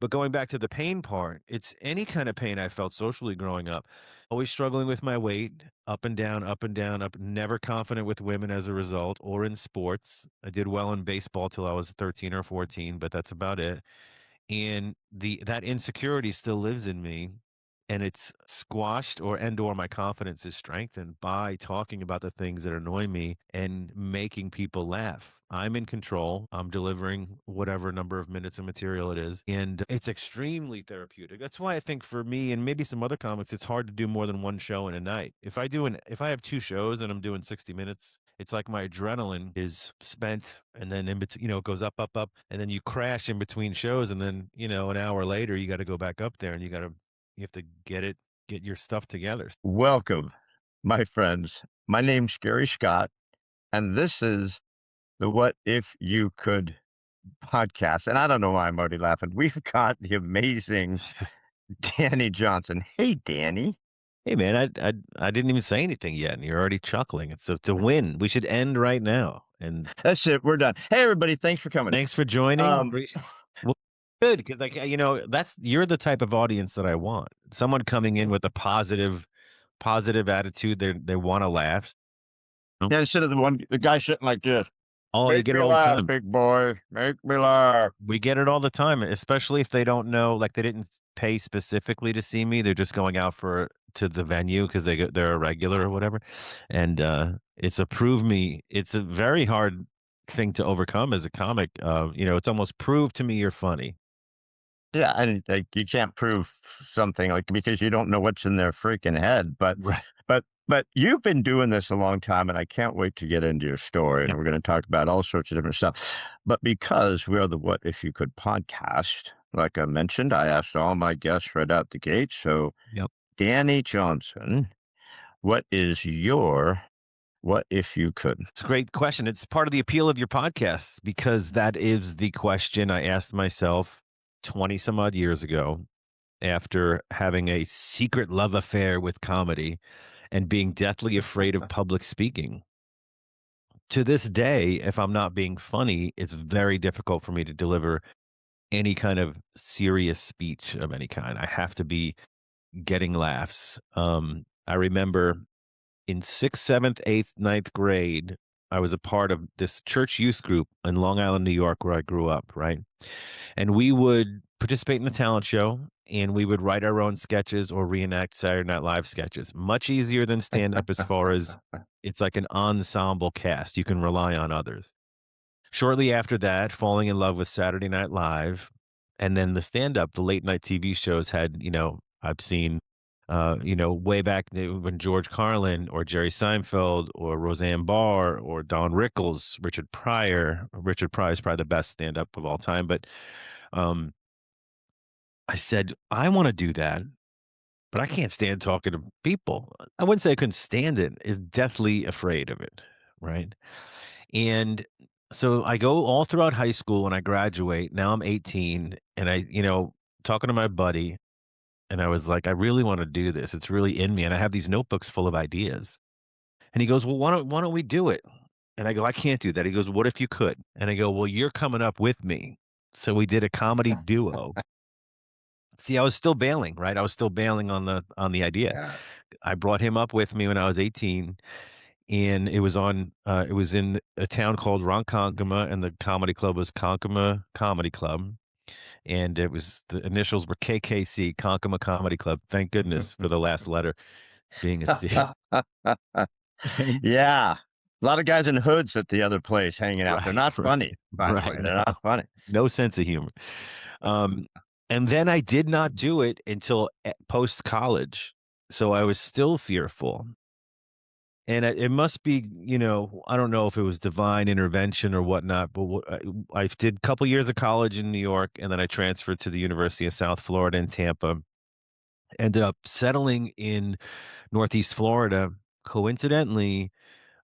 But going back to the pain part, it's any kind of pain I felt socially growing up. Always struggling with my weight, up and down, up and down, up, never confident with women as a result, or in sports. I did well in baseball till I was 13 or 14, but that's about it. And that insecurity still lives in me, and it's squashed or my confidence is strengthened by talking about the things that annoy me and making people laugh. I'm in control. I'm delivering whatever number of minutes of material it is, and it's extremely therapeutic. That's why I think for me and maybe some other comics, it's hard to do more than one show in a night. If I have two shows and I'm doing 60 minutes, it's like my adrenaline is spent, and then in between, it goes up, up, up, and then you crash in between shows, and then, an hour later you got to go back up there and you have to get your stuff together. Welcome, my friends. My name's Gary Scott, and this is the What If You Could podcast. And I don't know why I'm already laughing. We've got the amazing Danny Johnson. Hey, Danny. Hey man, I didn't even say anything yet, and you're already chuckling. It's a win. We should end right now. And That's it. We're done. Hey, everybody. Thanks for coming. thanks for joining. Um, Well, good, because that's you're the type of audience that I want. Someone coming in with a positive attitude. They want to laugh. yeah, instead of the guy sitting like this, Oh, you make get it me all the laugh, time. big boy. Make me laugh. We get it all the time, especially if they don't know, like they didn't pay specifically to see me. They're just going out to the venue because they're a regular or whatever. And it's a very hard thing to overcome as a comic. It's almost prove to me you're funny. Yeah, and like you can't prove something like because you don't know what's in their freaking head. But Right. but you've been doing this a long time, and I can't wait to get into your story. And Yep. we're going to talk about all sorts of different stuff. But because we are the What If You Could podcast, like I mentioned, I asked all my guests right out the gate. So Yep. Danny Johnson, what is your What If You Could? It's a great question. It's part of the appeal of your podcast because that is the question I asked myself 20 some odd years ago after having a secret love affair with comedy and being deathly afraid of public speaking. To this day, if I'm not being funny, it's very difficult for me to deliver any kind of serious speech of any kind. I have to be getting laughs. I remember in sixth, seventh, eighth, ninth grade, I was a part of this church youth group in Long Island, New York, where I grew up, right? And we would participate in the talent show, and we would write our own sketches or reenact Saturday Night Live sketches. Much easier than stand up as far as it's like an ensemble cast. You can rely on others. Shortly after that, falling in love with Saturday Night Live, and then the stand up, the late night TV shows had, I've seen, way back when George Carlin or Jerry Seinfeld or Roseanne Barr or Don Rickles, Richard Pryor. Richard Pryor is probably the best stand up of all time, but um, I said, I want to do that, but I can't stand talking to people. I wouldn't say I couldn't stand it, is deathly afraid of it. Right. And so I go all throughout high school and I graduate. Now I'm 18 and talking to my buddy, and I was like, I really want to do this. It's really in me. And I have these notebooks full of ideas. And he goes, well, why don't we do it? And I go, I can't do that. He goes, what if you could? And I go, well, you're coming up with me. So we did a comedy duo. See, I was still bailing, right? I was still bailing on the idea. Yeah. I brought him up with me when I was 18, and it was in a town called Ronkonkoma, and the comedy club was Konkoma Comedy Club, and it was the initials were KKC, Konkoma Comedy Club. Thank goodness for the last letter being a C. Yeah. A lot of guys in hoods at the other place hanging out. They're Right, not right, funny, by the way. right, They're no, not funny. no sense of humor. Um, and then I did not do it until post college, so I was still fearful. And it must be, I don't know if it was divine intervention or whatnot, but I did a couple years of college in New York, and then I transferred to the University of South Florida in Tampa. Ended up settling in Northeast Florida, coincidentally,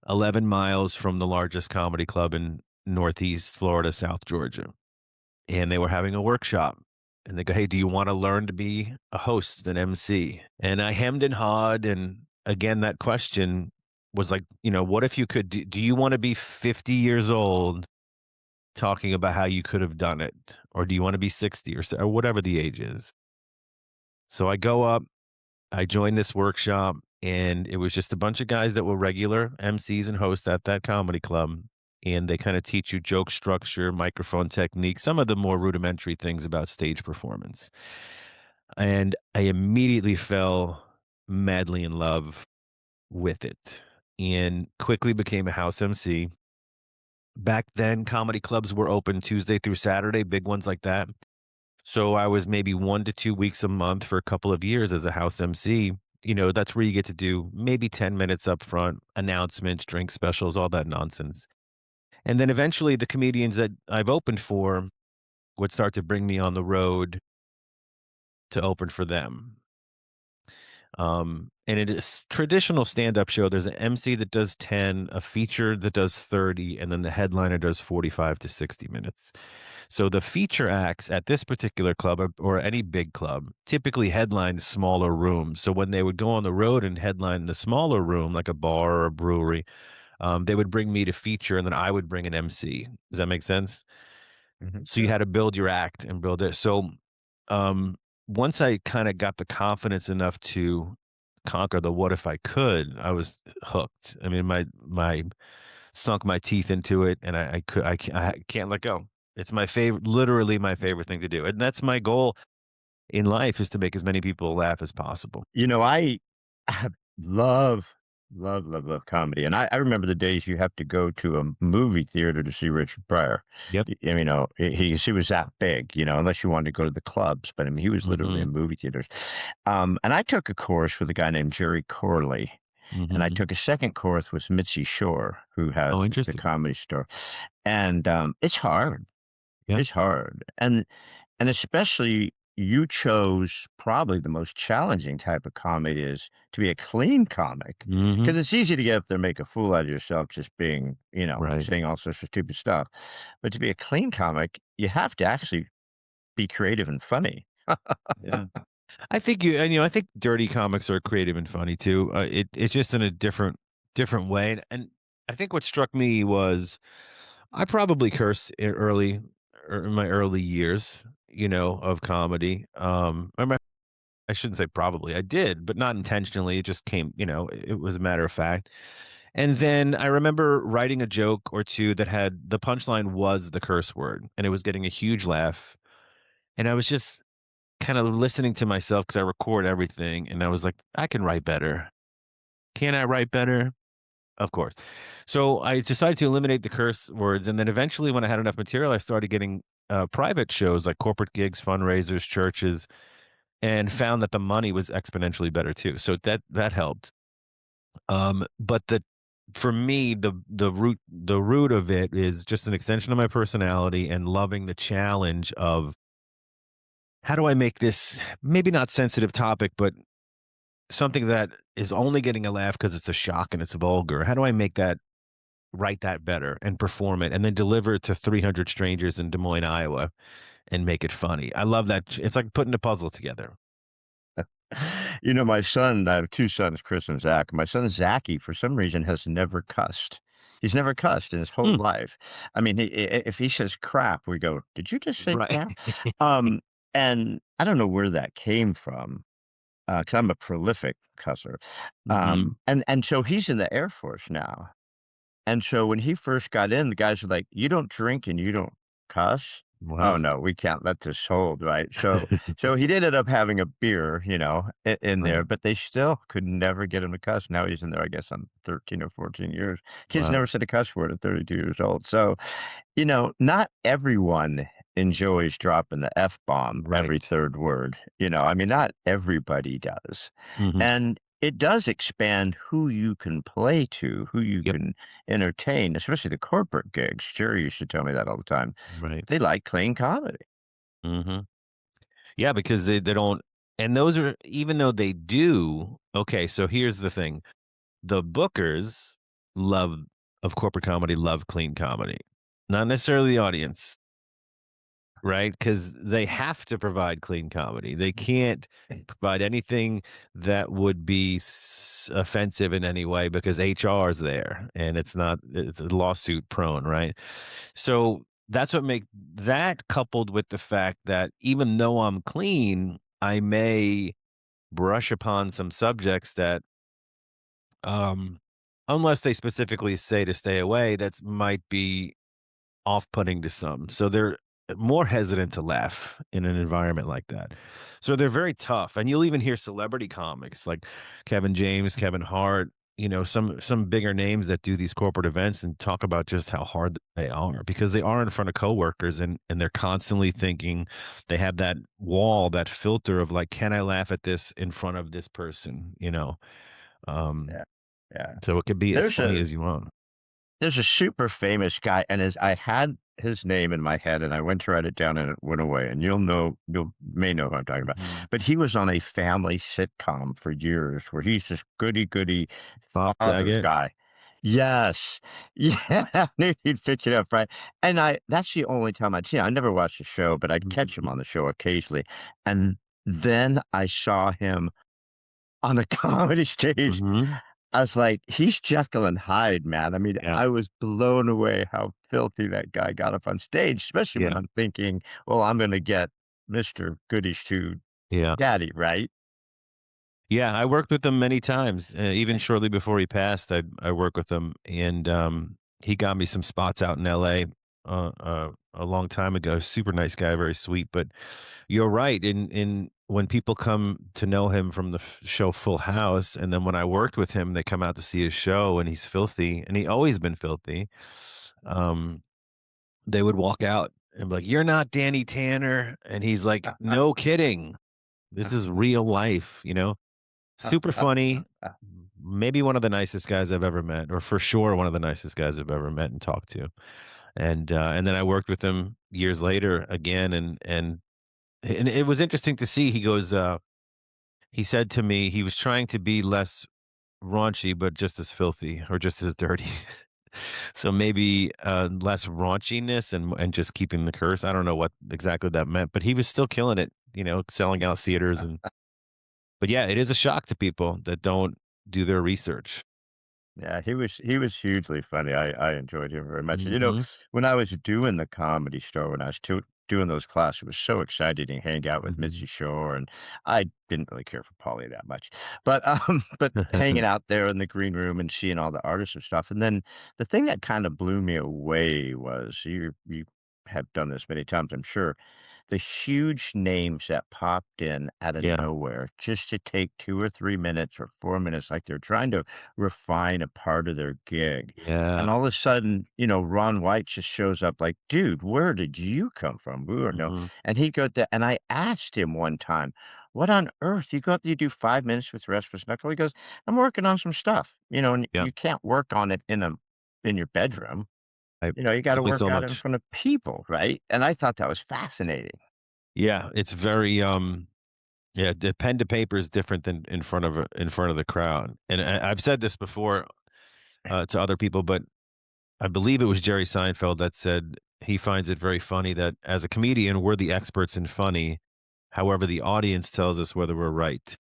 11 miles from the largest comedy club in Northeast Florida, South Georgia. And they were having a workshop. And they go, hey, do you want to learn to be a host, an MC? And I hemmed and hawed. And again, that question was like, what if you could, do you want to be 50 years old talking about how you could have done it, or do you want to be 60 or whatever the age is. So I go up, I joined this workshop, and it was just a bunch of guys that were regular MCs and hosts at that comedy club. And they kind of teach you joke structure, microphone technique, some of the more rudimentary things about stage performance. And I immediately fell madly in love with it and quickly became a house MC. Back then, comedy clubs were open Tuesday through Saturday, big ones like that. So I was maybe 1 to 2 weeks a month for a couple of years as a house MC. That's where you get to do maybe 10 minutes up front, announcements, drink specials, all that nonsense. And then eventually the comedians that I've opened for would start to bring me on the road to open for them. And it is traditional stand-up show. There's an MC that does 10, a feature that does 30, and then the headliner does 45 to 60 minutes. So the feature acts at this particular club or any big club typically headline smaller rooms. So when they would go on the road and headline the smaller room, like a bar or a brewery, they would bring me to feature, and then I would bring an MC. Does that make sense? So you Yeah. had to build your act and build it. So, um, once I kinda got the confidence enough to conquer the "what if I could," I was hooked. I mean, my sunk my teeth into it, and I can't let go. It's my favorite, literally my favorite thing to do, and that's my goal in life is to make as many people laugh as possible. I have love comedy, and I remember the days you have to go to a movie theater to see Richard Pryor. Yep. He was that big, unless you wanted to go to the clubs, but I mean, he was literally in Mhm. movie theaters. And I took a course with a guy named Jerry Corley, and I Mhm. took a second course with Mitzi Shore, who has Oh, the interesting. Comedy Store, and it's hard. Yeah. It's hard, and especially you chose probably the most challenging type of comedy is to be a clean comic, Mhm. because it's easy to get up there and make a fool out of yourself just being, Right. saying all sorts of stupid stuff. But to be a clean comic, you have to actually be creative and funny. Yeah. I think dirty comics are creative and funny too. It's just in a different way. And I think what struck me was I probably cursed in my early years, of comedy. I shouldn't say probably. I did, but not intentionally. It just came, it was a matter of fact. And then I remember writing a joke or two that had the punchline was the curse word, and it was getting a huge laugh. And I was just kind of listening to myself because I record everything, and I was like, "I can write better. Can I write better?" Of course. So I decided to eliminate the curse words, and then eventually, when I had enough material, I started getting private shows like corporate gigs, fundraisers, churches, and found that the money was exponentially better too. So that helped. But the for me, the root of it is just an extension of my personality and loving the challenge of how do I make this maybe not sensitive topic, but something that is only getting a laugh because it's a shock and it's vulgar. How do I make that write that better and perform it and then deliver it to 300 strangers in Des Moines, Iowa and make it funny? I love that. It's like putting a puzzle together. My son, I have two sons, Chris and Zach. My son Zachy, for some reason, has never cussed. He's never cussed in his whole Mm, life. I mean, if he says crap, we go, "Did you just say right. crap?" Um, and I don't know where that came from, because I'm a prolific cusser. Hmm. And so he's in the Air Force now. And so when he first got in, the guys were like, "You don't drink and you don't cuss?" "Oh, Wow. no, we can't let this hold," right? So he ended up having a beer, in there, Right. but they still could never get him to cuss. Now he's in there, I guess, on 13 or 14 years. Kid's Wow. never said a cuss word at 32 years old. So, not everyone enjoys dropping the F-bomb every Right. third word. I mean, not everybody does. Hmm. And it does expand who you can play to, who you Yep. can entertain, especially the corporate gigs. Jerry used to tell me that all the time. Right. They like clean comedy. Hmm. Yeah, because they don't, and those are, even though they do, okay, so here's the thing. The bookers love of corporate comedy love clean comedy. Not necessarily the audience, right? Because they have to provide clean comedy. They can't provide anything that would be offensive in any way because HR is there and it's not, it's lawsuit prone, right? So that's what make that coupled with the fact that even though I'm clean, I may brush upon some subjects that, um, unless they specifically say to stay away, that's might be off-putting to some. So they're more hesitant to laugh in an environment like that. So they're very tough. And you'll even hear celebrity comics like Kevin James, Kevin Hart, some bigger names that do these corporate events and talk about just how hard they are because they are in front of coworkers and they're constantly thinking they have that wall, that filter of like, can I laugh at this in front of this person? Um, Yeah, yeah. so it could be as There's funny a as you want. there's a super famous guy, and as I had his name in my head, and I went to write it down, and it went away. And you may know who I'm talking about. Mhm. But he was on a family sitcom for years, where he's this goody goody Bob father Saget. guy. Yes, yeah, I knew he'd pick it up, right? And that's the only time I'd see him. I never watched the show, but I'd catch him Mhm. on the show occasionally. And then I saw him on a comedy stage. Mhm. I was like, "He's Jekyll and Hyde, man." I mean, Yeah. I was blown away how filthy that guy got up on stage, especially when Yeah. I'm thinking, "Well, I'm gonna get Mr. Goodies 2 Yeah. Daddy, right?" Yeah, I worked with him many times, even shortly before he passed, I worked with him, and, he got me some spots out in LA, a long time ago. Super nice guy, very sweet, but you're right, in when people come to know him from the show Full House, and then when I worked with him, they come out to see his show, and he's filthy, and he always been filthy, um, they would walk out and be like, "You're not Danny Tanner," and he's like, "No kidding. This is real life?" Super funny, maybe one of the nicest guys I've ever met, or for sure one of the nicest guys I've ever met and talked to. And then I worked with him years later again, and it was interesting to see. He said to me he was trying to be less raunchy, but just as filthy or just as dirty. So maybe less raunchiness and just keeping the curse. I don't know what exactly that meant, but he was still killing it, selling out theaters and. But yeah, it is a shock to people that don't do their research. Yeah, he was hugely funny. I enjoyed him very much. And, Mhm, when I was doing the Comedy Store, when I was doing those classes, it was so exciting to hang out with mhm. Mitzi Shore, and I didn't really care for Polly that much. But, but hanging out there in the green room and seeing all the artists and stuff, and then the thing that kinda blew me away was you have done this many times, I'm sure, the huge names that popped in out of Yeah, nowhere just to take 2 or 3 minutes or 4 minutes, like they're trying to refine a part of their gig. And yeah, all of a sudden, Ron White just shows up like, "Dude, where did you come from?" We don't know. mhm, And he go there, and I asked him one time, "What on earth? You go up there, you do 5 minutes with Rasmus Knuckle?" He goes, "I'm working on some stuff." And yeah. you can't work on it in your bedroom. I You There's gotta only work so out in much. front of people, right? And I thought that was fascinating. Yeah, it's very, yeah, the pen to paper is different than in front of the crowd, and I've said this before, to other people, but I believe it was Jerry Seinfeld that said he finds it very funny that as a comedian, we're the experts in funny, however, the audience tells us whether we're right,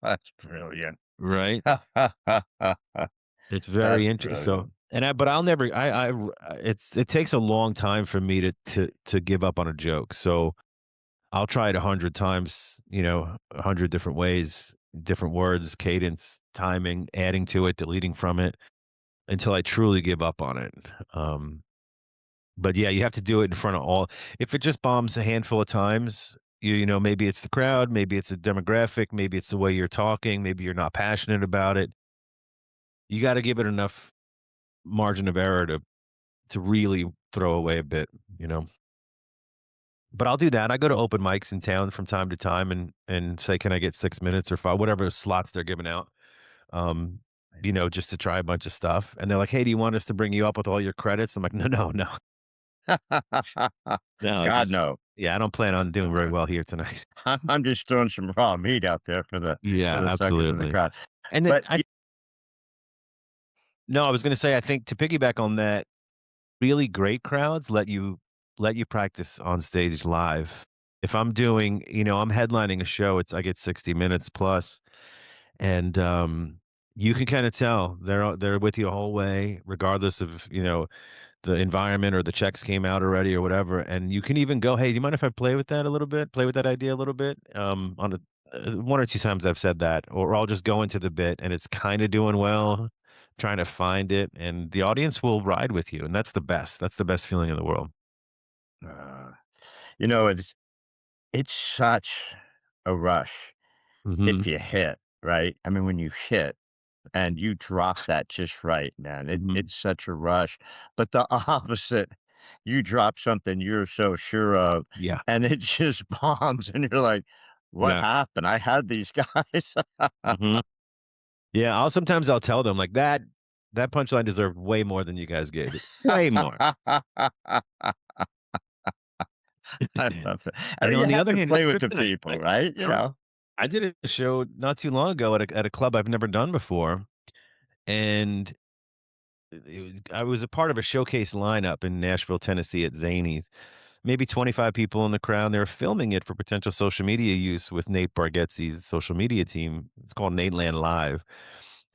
That's brilliant. right? It's very That's interesting. brilliant. But I'll never. It takes a long time for me to give up on a joke. So I'll try it 100 times. 100 different ways, different words, cadence, timing, adding to it, deleting from it, until I truly give up on it. Um, but yeah, you have to do it in front of all. If it just bombs a handful of times, maybe it's the crowd, maybe it's the demographic, maybe it's the way you're talking, maybe you're not passionate about it. You got to give it enough margin of error to really throw away a bit, you know? But I'll do that. I go to open mics in town from time to time and say, "Can I get 6 minutes or 5?" Whatever slots they're giving out, um, just to try a bunch of stuff, and they're like, "Hey, do you want us to bring you up with all your credits?" I'm like, "No, no, no. No, God, just." no. Yeah, I don't plan on doing very well here tonight. I'm just throwing some raw meat out there for the Yeah, for the suckers in the absolutely. crowd. And then But I No, I was gonna say, I think to piggyback on that, really great crowds let you practice on stage live. If I'm I'm headlining a show, I get 60 minutes plus, and, you can kinda tell they're with you the whole way, regardless of, the environment or the checks came out already or whatever, and you can even go, "Hey, do you mind if I play with that a little bit? Play with that idea a little bit?" On a 1 or 2 times I've said that, or I'll just go into the bit and it's kinda doing well, trying to find it, and the audience will ride with you, and that's the best. That's the best feeling in the world. Uh, it's such a rush if Mhm, you hit, right? I mean, when you hit and you drop that just right, man, mhm. it's such a rush. But the opposite, you drop something you're so sure of, Yeah, and it just bombs, and you're like, "What yeah. happened? I had these guys." Mhm. Yeah, I'll tell them, like, "That punchline deserved way more than you guys gave it. Way more." I love that. I And mean, on you the have other to hand, it's play with the kryptonite, people, right? right? You Sure. know? I did a show not too long ago at a club I've never done before, and I was a part of a showcase lineup in Nashville, Tennessee at Zanies. Maybe 25 people in the crowd. They were filming it for potential social media use with Nate Bargatze's social media team. It's called Nateland Live.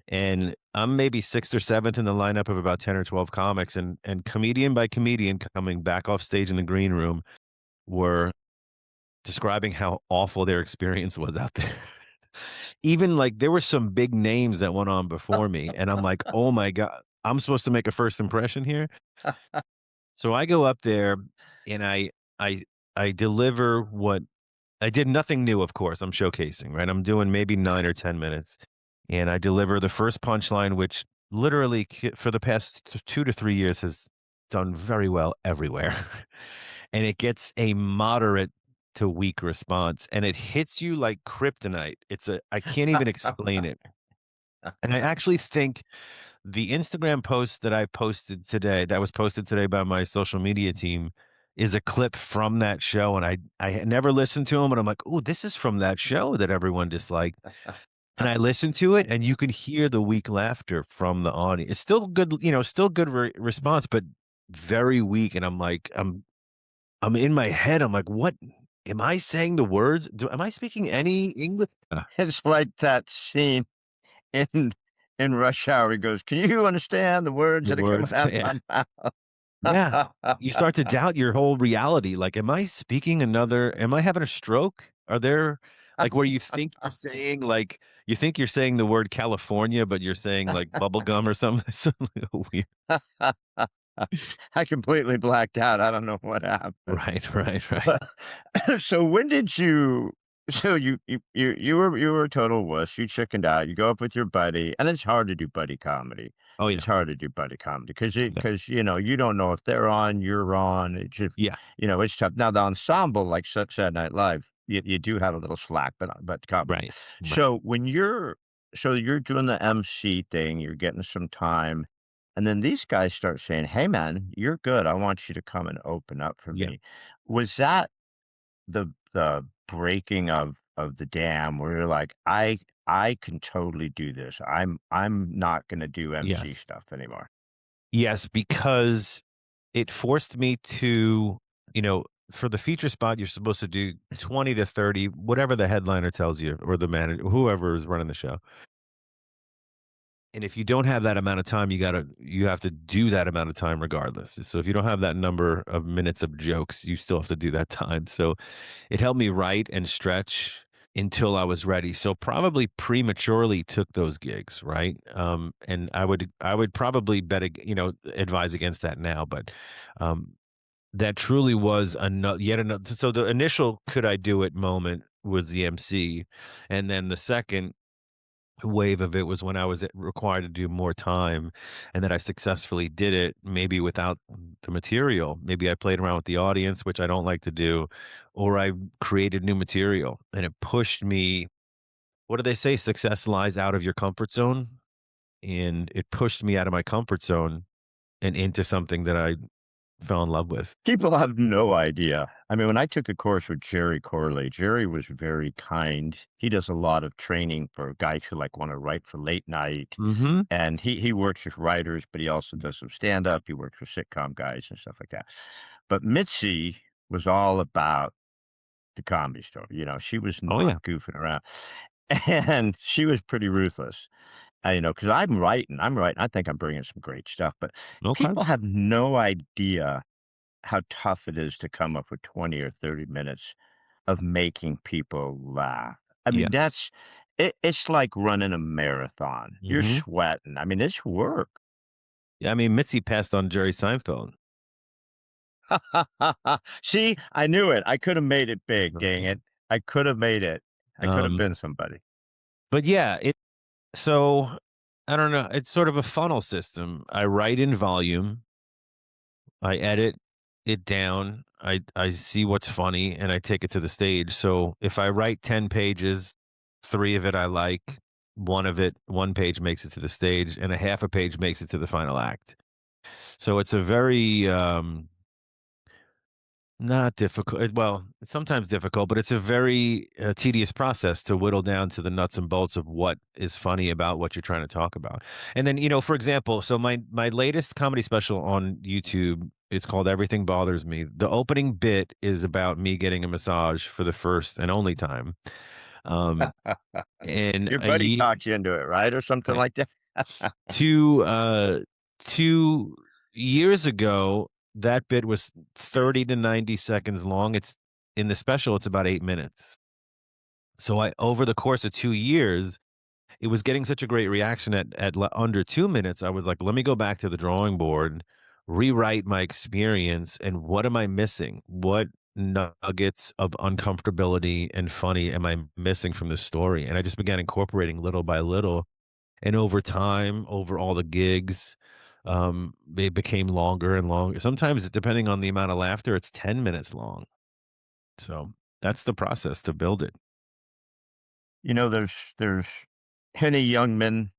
And I'm maybe 6th or 7th in the lineup of about 10 or 12 comics, and comedian by comedian coming back off stage in the green room were describing how awful their experience was out there. Even, like, there were some big names that went on before me, and I'm like, "Oh my god, I'm supposed to make a first impression here?" So I go up there and I I deliver what I did nothing new, of course, I'm showcasing, right? I'm doing maybe 9 or 10 minutes, and I deliver the first punchline, which literally for the past 2 to 3 years has done very well everywhere. And it gets a moderate to weak response, and it hits you like kryptonite. I can't even explain it. And I actually think the Instagram post that was posted today by my social media team is a clip from that show, and I had never listened to 'em, but I'm like, "Ooh, this is from that show that everyone disliked." And I listened to it, and you could hear the weak laughter from the audience. It's still good, still good response, but very weak, and I'm in my head, I'm like, "What am I saying the words? Am I speaking any English?" It's like that scene in in Rush Hour. He goes, "Can you understand the words The that are coming words, out of yeah. my mouth?" Yeah. You start to doubt your whole reality, like, am I having a stroke? Are there like, where you think you're saying, like you think you're saying the word California, but you're saying, like, bubble gum or something something weird. I completely blacked out. I don't know what happened. Right, right, right. But so when did you so you were a total wuss, you chickened out, you go up with your buddy, and it's hard to do buddy comedy. Oh, It's yeah. hard to do buddy comedy because Yeah. you don't know if they're on, you're on, it just Yeah. it's tough. Now the ensemble, like Saturday Night Live, you do have a little slack, but comedy. Right, right. So you're doing the MC thing, you're getting some time, and then these guys start saying, "Hey man, you're good. I want you to come and open up for Yeah. me." Was that the breaking of the dam where you're like, I can totally do this. I'm not gonna do MC Yes. stuff anymore. Yes, because it forced me to, you know, for the feature spot, you're supposed to do 20 to 30, whatever the headliner tells you or the manager, whoever is running the show. And if you don't have that amount of time, you have to do that amount of time regardless. So if you don't have that number of minutes of jokes, you still have to do that time. So it helped me write and stretch until I was ready. So probably prematurely took those gigs, right? And I would probably advise against that now, but um, that truly was yet another. So the initial "could I do it" moment was the MC, and then the second wave of it was when I was required to do more time, and that I successfully did it, maybe without the material. Maybe I played around with the audience, which I don't like to do, or I created new material, and it pushed me. What do they say? Success lies out of your comfort zone, and it pushed me out of my comfort zone and into something that I fell in love with. People have no idea. I mean, when I took the course with Jerry Corley, Jerry was very kind. He does a lot of training for guys who like want to write for late night. Mhm. And he works with writers, but he also does some stand up. He works with sitcom guys and stuff like that. But Mitzi was all about the Comedy Store. She was Oh, yeah. not goofing around, and she was pretty ruthless. Because I'm writing. I think I'm bringing some great stuff, but Okay. people have no idea how tough it is to come up with 20 or 30 minutes of making people laugh. I mean, Yes. it's like running a marathon. You're Mhm. sweating. I mean, it's work. Yeah, I mean, Mitzi passed on Jerry Seinfeld. See, I knew it. I could have made it big, dang Okay. it. I could have made it. I could have Um, been somebody. but yeah, so I don't know, it's sort of a funnel system. I write in volume, I edit it down, I see what's funny, and I take it to the stage. So if I write 10 pages, 3 of it I like, 1 page makes it to the stage, and a half a page makes it to the final act. So it's a very, not difficult. Well, it's sometimes difficult, but it's a very tedious process to whittle down to the nuts and bolts of what is funny about what you're trying to talk about. And then, for example, so my latest comedy special on YouTube, it's called Everything Bothers Me. The opening bit is about me getting a massage for the first and only time. Um, and Your a buddy ye- talked you into it, right? Or something right, like that. 2 years ago, that bit was 30 to 90 seconds long. It's in the special, it's about 8 minutes. So I over the course of 2 years, it was getting such a great reaction at under 2 minutes. I was like, let me go back to the drawing board, rewrite my experience, and what am I missing? What nuggets of uncomfortability and funny am I missing from this story? And I just began incorporating little by little, and over time, over all the gigs, they became longer and longer. Sometimes, depending on the amount of laughter, it's 10 minutes long. So that's the process to build it. There's Henny Youngman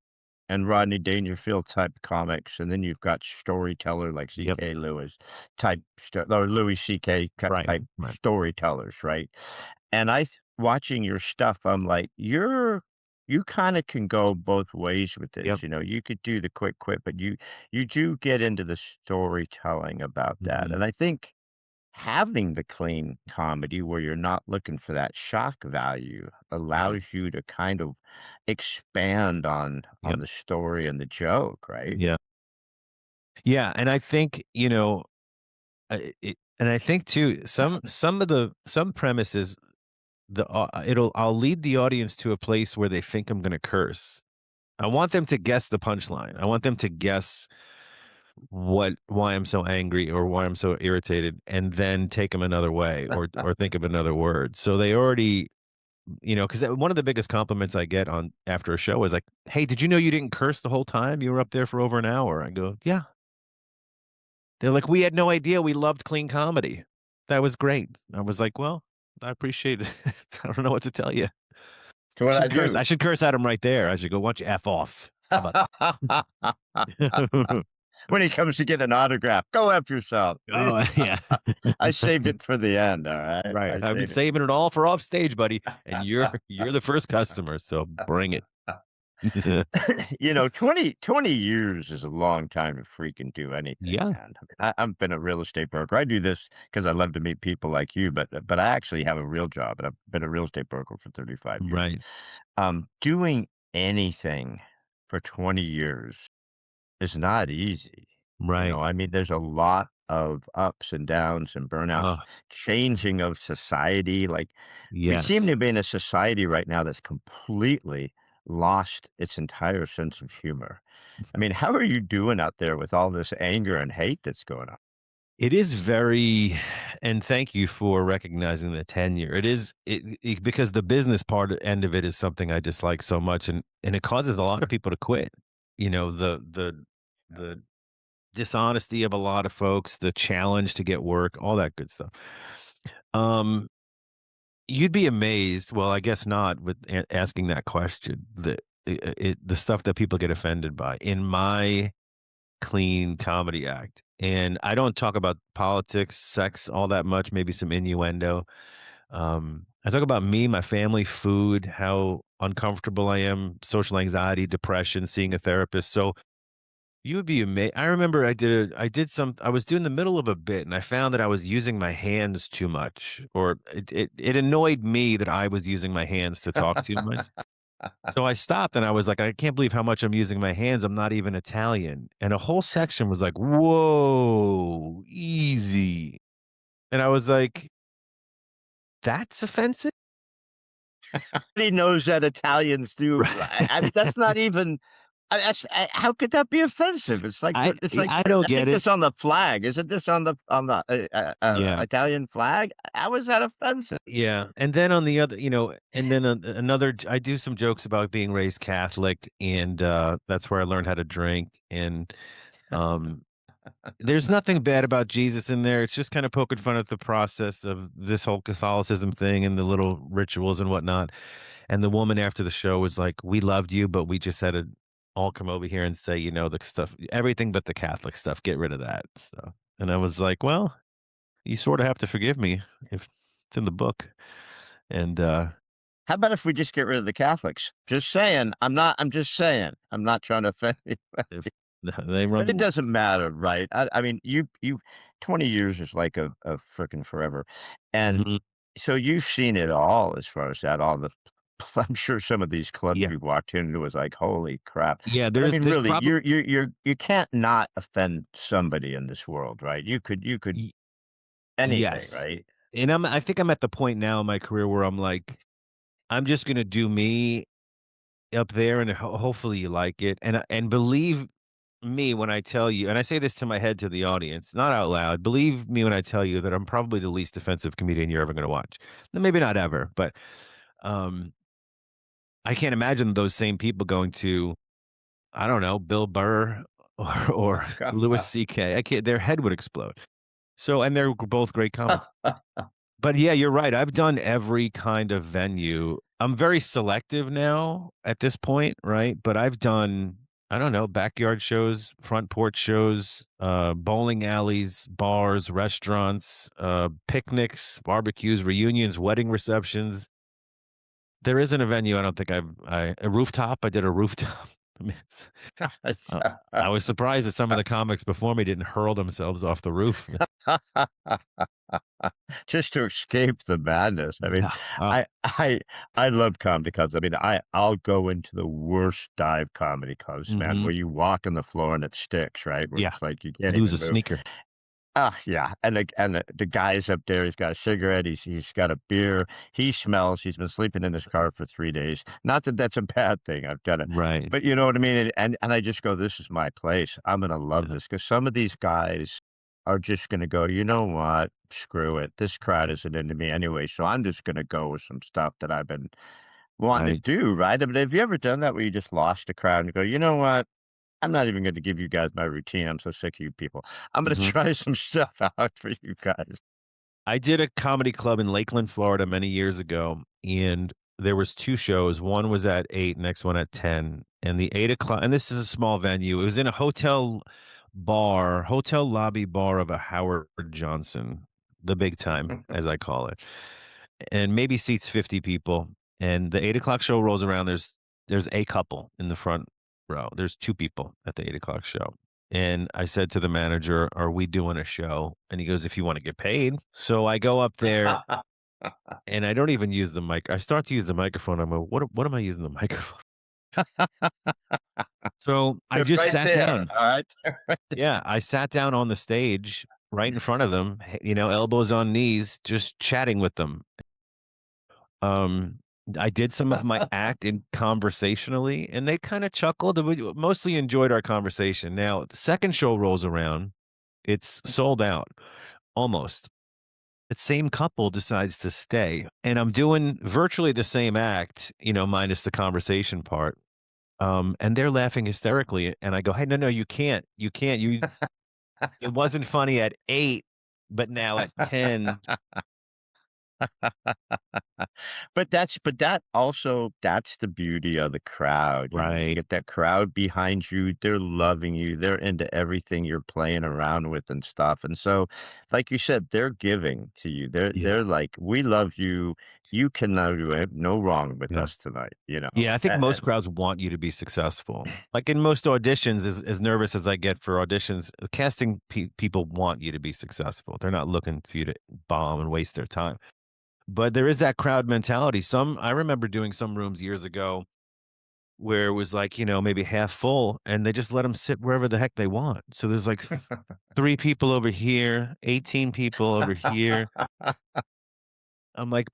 and Rodney Dangerfield type comics, and then you've got storyteller like Yep. C.K. Lewis or Louis C.K. Right. type Right. storytellers, right? And watching your stuff, I'm like, you kind of can go both ways with this. Yep. You could do the quick quip, but you do get into the storytelling about that. Mhm. And I think having the clean comedy where you're not looking for that shock value Right. allows you to kind of expand on Yep. the story and the joke, right? Yeah. Yeah, and I think, and I think too, some premises, I'll lead the audience to a place where they think I'm gonna curse. I want them to guess the punchline. I want them to guess why I'm so angry or why I'm so irritated, and then take them another way, or think of another word. So they already, because one of the biggest compliments I get on after a show is like, "Hey, did you know you didn't curse the whole time? You were up there for over an hour." I go, "Yeah." They're like, "We had no idea. We loved clean comedy. That was great." I was like, "Well, I appreciate it." I don't know what to tell you. So what I do. I should curse at him right there. I should go, "Why don't you F off?" How about that? When he comes to get an autograph, go F yourself. Oh, yeah. I saved it for the end, all right? Right. I I've been saved it. saving it all for off stage, buddy, and you're the first customer, so bring it. 20 years is a long time to freaking do anything, Yeah, man. I've been a real estate broker. I do this because I love to meet people like you, but I actually have a real job, and I've been a real estate broker for 35 years. right, Doing anything for 20 years is not easy. right. I mean, there's a lot of ups and downs and burnouts, Oh, changing of society. Like, we seem yes. to be in a society right now that's completely lost its entire sense of humor. I mean, how are you doing out there with all this anger and hate that's going on? It is very, and thank you for recognizing the tenure. It is because the business end of it is something I dislike so much, and it causes a lot of people to quit. The dishonesty of a lot of folks, the challenge to get work, all that good stuff. Um, you'd be amazed. Well, I guess not with asking that question. The stuff that people get offended by in my clean comedy act. And I don't talk about politics, sex all that much, maybe some innuendo. I talk about me, my family, food, how uncomfortable I am, social anxiety, depression, seeing a therapist. So you would be amazed. I remember I was doing the middle of a bit and I found that I was using my hands too much, or it annoyed me that I was using my hands to talk too much. So I stopped and I was like, "I can't believe how much I'm using my hands. I'm not even Italian." And a whole section was like, "Whoa, easy." And I was like, "That's offensive?" He knows that Italians do. I mean, that's not even. That's, how could that be offensive? It's like I don't I think get it. this on the flag. Isn't this on the Yeah. Italian flag? How is that offensive? Yeah, and then on the other, and then another, I do some jokes about being raised Catholic, and that's where I learned how to drink. And um, there's nothing bad about Jesus in there. It's just kind of poking fun at the process of this whole Catholicism thing and the little rituals and whatnot. And the woman after the show was like, "We loved you, but we just had to all come over here and say, the stuff, everything but the Catholic stuff. Get rid of that stuff." And I was like, "Well, you sort of have to forgive me if it's in the book." And How about if we just get rid of the Catholics? Just saying. I'm just saying. I'm not trying to offend you. if they But it run, doesn't matter, right? I mean, you 20 years is like a frickin' forever. And mhm, so you've seen it all as far as that, all the I'm sure some of these clubs yeah, we walked into was like, "Holy crap." yeah. But I There's mean, there's really, probably you can't not offend somebody in this world, right? You could anything, yes, right? and I think I'm at the point now in my career where I'm like, I'm just gonna do me up there, and hopefully you like it, and believe me when I tell you, and I say this to my head to the audience, not out loud. Believe me when I tell you that I'm probably the least offensive comedian you're ever gonna watch. Maybe not ever, but um, I can't imagine those same people going to, I don't know, Bill Burr or Louis C.K. I can't. Their head would explode. So, and they're both great comics. But yeah, you're right. I've done every kind of venue. I'm very selective now at this point, right? But I've done, I don't know, backyard shows, front porch shows, bowling alleys, bars, restaurants, picnics, barbecues, reunions, wedding receptions. There isn't a venue I don't think a rooftop. I did a rooftop. I mean, I was surprised that some of the comics before me didn't hurl themselves off the roof. Just to escape the madness. I mean, Yeah. Oh, I love comedy clubs. I mean, I'll go into the worst dive comedy clubs, man, mhm. where you walk on the floor and it sticks, right? Where Yeah. it's like you You can't lose even a move. sneaker. Ah, yeah, and the guy's up there, he's got a cigarette, he's got a beer, he smells, he's been sleeping in his car for 3 days. Not that that's a bad thing, I've done it, Right. but you know what I mean? And I just go, "This is my place. I'm gonna love Yeah. this because some of these guys are just gonna go, "You know what? Screw it. This crowd isn't into me anyway, so I'm just gonna go with some stuff that I've been wanting to Right. do," right? I mean, have you ever done that where you just lost a crowd and you go, "You know what? I'm not even gonna give you guys my routine. I'm so sick of you people. I'm gonna Mhm. try some stuff out for you guys." I did a comedy club in Lakeland, Florida many years ago, and there was 2 shows. One was at 8, next one at 10, and the 8 o'clock, and this is a small venue. It was in a hotel lobby bar of a Howard Johnson, the big time, as I call it, and maybe seats 50 people, and the 8 o'clock show rolls around, there's a couple in the front row. There's 2 people at the 8 o'clock show. And I said to the manager, "Are we doing a show?" And he goes, "If you wanna get paid." So I go up there and I don't even use the mic. I start to use the microphone. I'm like, "What am I using the microphone?" So I They're just right sat there, down. alright? Yeah, I sat down on the stage right in front of them, elbows on knees, just chatting with them. Um, I did some of my acting conversationally, and they kinda chuckled, and we mostly enjoyed our conversation. Now, the second show rolls around, it's sold out, almost. The same couple decides to stay, and I'm doing virtually the same act, minus the conversation part, and they're laughing hysterically, and I go, "Hey, no, you can't, it wasn't funny at 8, but now at 10." But that also that's the beauty of the crowd, you Right, get that crowd behind you, they're loving you, they're into everything you're playing around with and stuff, and so, like you said, they're giving to you, yeah, they're like, "We love you, you can now do it no wrong with yeah. us tonight," you know? Yeah, I think most crowds want you to be successful. Like, in most auditions, as nervous as I get for auditions, casting people want you to be successful. They're not looking for you to bomb and waste their time. But there is that crowd mentality. I remember doing some rooms years ago. where it was like, maybe half full, and they just let them sit wherever the heck they want. So there's like 3 people over here, 18 people over here. I'm like,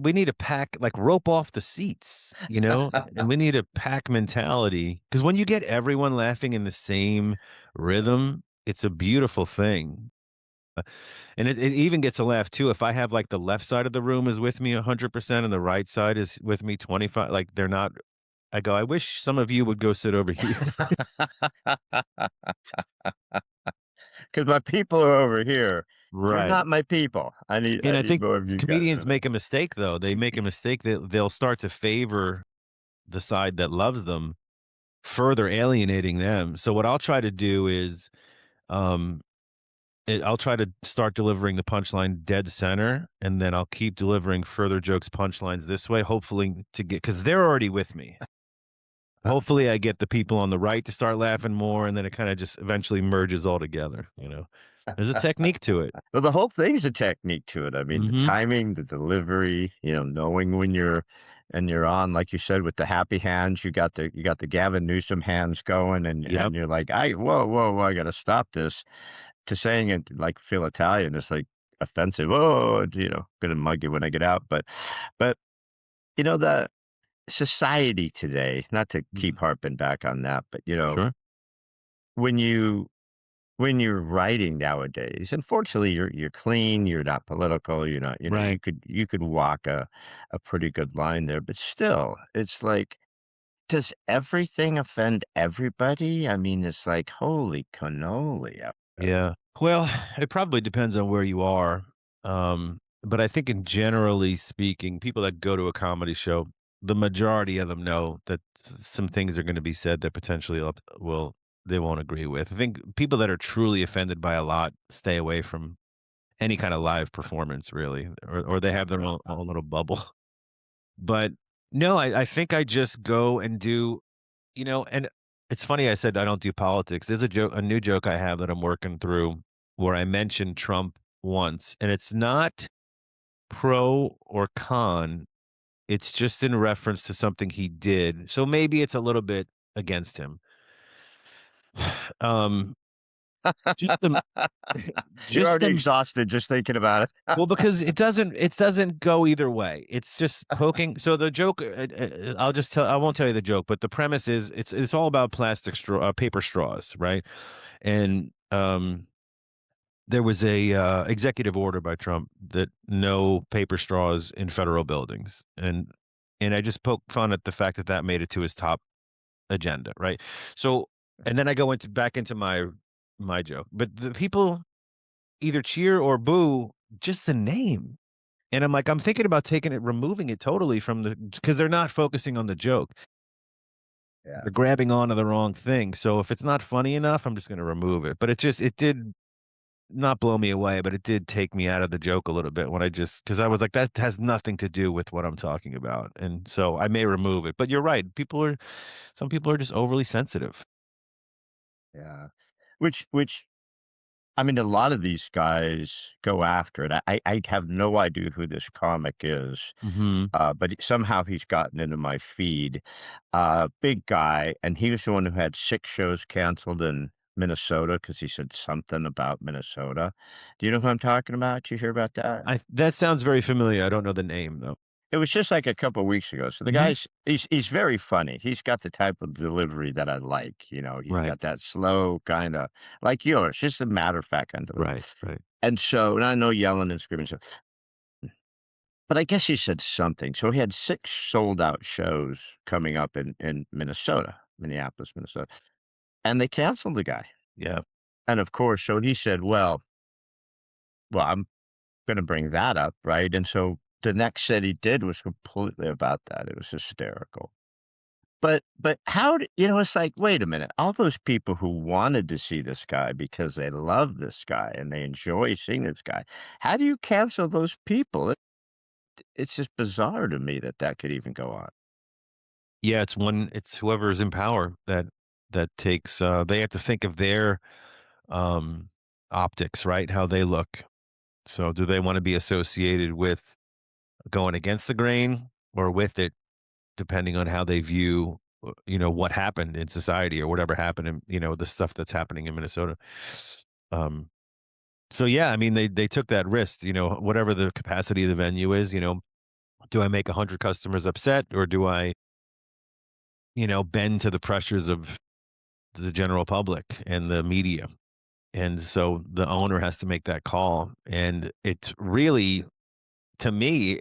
we need to pack, like, rope off the seats, and we need a pack mentality because when you get everyone laughing in the same rhythm, it's a beautiful thing. And it even gets a laugh too. If I have like the left side of the room is with me 100% and the right side is with me 25, like they're not, I go, I wish some of you would go sit over here. 'Cause my people are over here. You're Right. not my people. And I I need think more of you guys comedians over there. make a mistake though. They make a mistake that they'll start to favor the side that loves them, further alienating them. So what I'll try to do is, um, I'll try to start delivering the punchline dead center, and then I'll keep delivering further jokes, punchlines this way, hopefully to get because they're already with me. Hopefully, I get the people on the right to start laughing more, and then it kinda just eventually merges all together? There's a technique to it. Well, the whole thing's a technique to it. I mean, the Mhm. timing, the delivery, knowing when you're on, like you said, with the happy hands, you got the Gavin Newsom hands going, and Yep. you're like, whoa, whoa, whoa, I gotta stop this. To saying it like feel Italian is like offensive. Oh, gonna mug you when I get out. But the society today, not to keep Mhm. harping back on that, but Sure. when you when you're writing nowadays, unfortunately, you're clean, you're not political, you're not, Right. you could walk a pretty good line there, but still, it's like, does everything offend everybody? I mean, it's like, holy cannoli out there. Yeah. Well, it probably depends on where you are, but I think in generally speaking, people that go to a comedy show, the majority of them know that some things are gonna be said that potentially they won't agree with. I think people that are truly offended by a lot stay away from any kind of live performance really, or they have their own little bubble. But no, I think I just go and and it's funny I said I don't do politics. There's a new joke I have that I'm working through where I mentioned Trump once, and it's not pro or con. It's just in reference to something he did. So maybe it's a little bit against him. Um, just the You're just already the exhausted just thinking about it. well, because it doesn't go either way. It's just poking. So the joke, I won't tell you the joke, but the premise is it's all about paper straws, right? And there was a executive order by Trump that no paper straws in federal buildings, and I just poke fun at the fact that that made it to his top agenda, right? So, and then I go into back into my joke, but the people either cheer or boo just the name. And I'm like, I'm thinking about removing it totally from because they're not focusing on the joke. Yeah. They're grabbing onto the wrong thing. So if it's not funny enough, I'm just going to remove it. But it did not blow me away, but it did take me out of the joke a little bit when because I was like, that has nothing to do with what I'm talking about. And so I may remove it. But you're right. Some people are just overly sensitive. Yeah. Which I mean, a lot of these guys go after it. I have no idea who this comic is, Hmm. but somehow he's gotten into my feed. Big guy, and he was the one who had 6 shows canceled in Minnesota because he said something about Minnesota. Do you know who I'm talking about? Did you hear about that? That sounds very familiar. I don't know the name though. It was just like a couple weeks ago. So the Hmm. guy's he's very funny. He's got the type of delivery that I like. He's Right. got that slow kind of like yours, just a matter of fact kind of delivery. Right. Right. And so, and I know yelling and screaming stuff, but I guess he said something. So he had 6 sold out shows coming up in Minnesota, Minneapolis, Minnesota, and they canceled the guy. Yeah. And of course, so he said, well, I'm going to bring that up, right? And so the next set he did was completely about that. It was hysterical. But how d it's like, wait a minute, all those people who wanted to see this guy because they love this guy and they enjoy seeing this guy, how do you cancel those people? It's just bizarre to me that that could even go on. Yeah, it's whoever's in power that takes, they have to think of their, um, optics, right? How they look. So do they wanna be associated with going against the grain or with it, depending on how they view what happened in society or whatever happened in, the stuff that's happening in Minnesota. Um, so yeah, I mean, they took that risk, whatever the capacity of the venue is, do I make 100 customers upset or do I, bend to the pressures of the general public and the media? And so the owner has to make that call. And it's really, to me,